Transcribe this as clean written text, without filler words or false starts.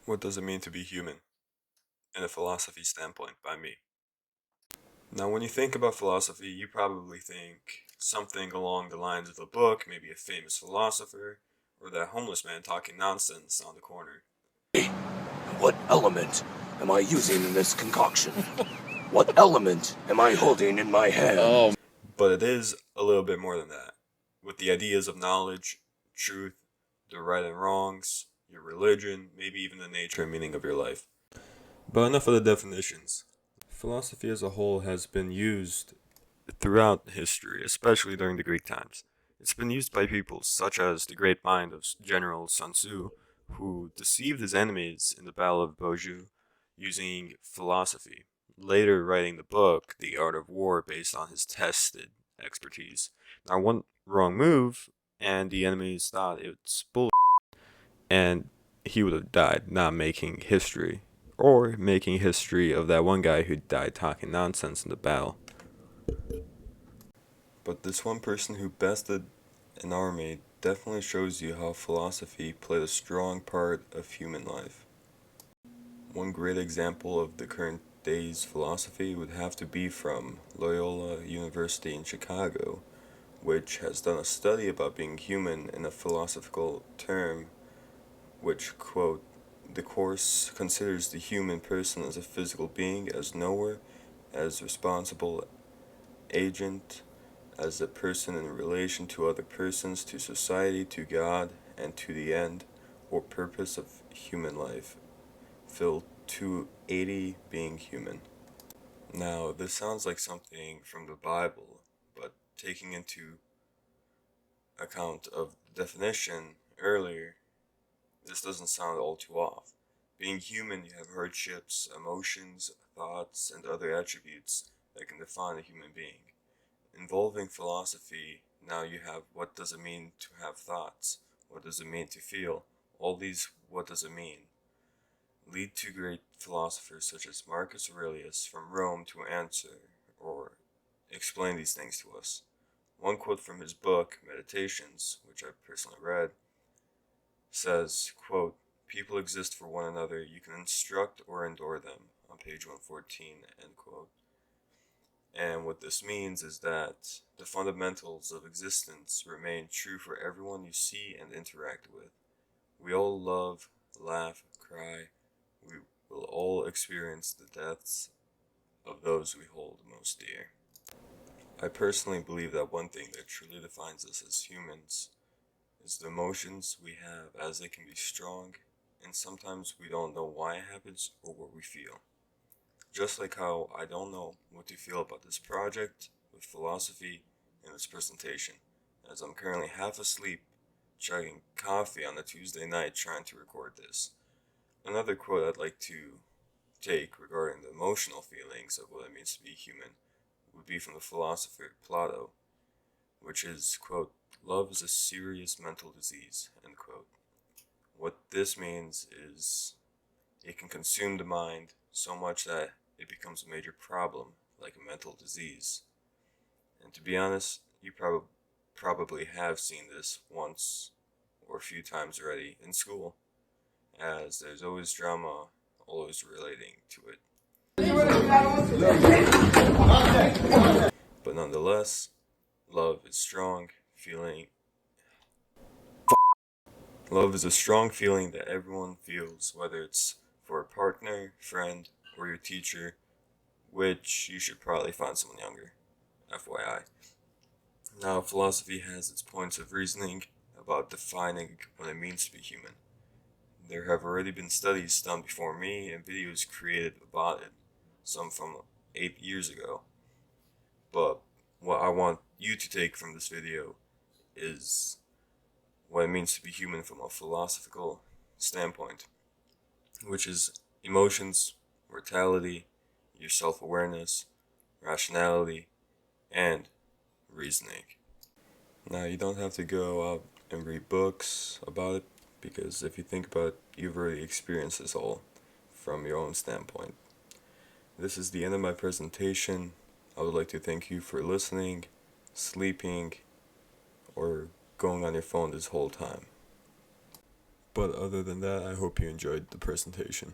What does it mean to be human? In a philosophy standpoint, by me. Now, when you think about philosophy, you probably think something along the lines of a book, maybe a famous philosopher, or that homeless man talking nonsense on the corner. What element am I using in this concoction? What element am I holding in my hand? But it is a little bit more than that, with the ideas of knowledge, truth, the right and wrongs, your religion, maybe even the nature and meaning of your life. But enough of the definitions. Philosophy as a whole has been used throughout history, especially during the Greek times. It's been used by people such as the great mind of General Sun Tzu, who deceived his enemies in the Battle of Beaujeu using philosophy, later writing the book The Art of War based on his tested expertise. Now, one wrong move, and the enemies thought it's bull, and he would have died, not making history, or making history of that one guy who died talking nonsense in the battle. But this one person who bested an army definitely shows you how philosophy played a strong part of human life. One great example of the current day's philosophy would have to be from Loyola University in Chicago, which has done a study about being human in a philosophical term, which, quote, the course considers the human person as a physical being, as knower, as responsible agent, as a person in relation to other persons, to society, to God, and to the end or purpose of human life. Phil 280 being human. Now, this sounds like something from the Bible, but taking into account of the definition earlier, this doesn't sound all too off. Being human, you have hardships, emotions, thoughts, and other attributes that can define a human being. Involving philosophy, now you have what does it mean to have thoughts? What does it mean to feel? All these what does it mean lead to great philosophers such as Marcus Aurelius from Rome to answer or explain these things to us. One quote from his book, Meditations, which I personally read, says, quote, people exist for one another, you can instruct or endure them, on page 114, end quote. And what this means is that the fundamentals of existence remain true for everyone you see and interact with. We all love, laugh, cry. We will all experience the deaths of those we hold most dear. I personally believe that one thing that truly defines us as humans is the emotions we have, as they can be strong, and sometimes we don't know why it happens or what we feel. Just like how I don't know what to feel about this project with philosophy and its presentation, as I'm currently half asleep, chugging coffee on a Tuesday night trying to record this. Another quote I'd like to take regarding the emotional feelings of what it means to be human would be from the philosopher Plato, which is, quote, love is a serious mental disease, end quote. What this means is it can consume the mind so much that it becomes a major problem, like a mental disease. And to be honest, you probably have seen this once or a few times already in school, as there's always drama always relating to it. But nonetheless, love is strong feeling. Love is a strong feeling that everyone feels, whether it's for a partner, friend, or your teacher, which you should probably find someone younger. FYI. Now, philosophy has its points of reasoning about defining what it means to be human. There have already been studies done before me and videos created about it, some from 8 years ago. But what I want you to take from this video is what it means to be human from a philosophical standpoint, which is emotions, mortality, your self awareness, rationality, and reasoning. Now, you don't have to go out and read books about it, because if you think about it, you've already experienced this all from your own standpoint. This is the end of my presentation. I would like to thank you for listening, sleeping, or going on your phone this whole time. But other than that, I hope you enjoyed the presentation.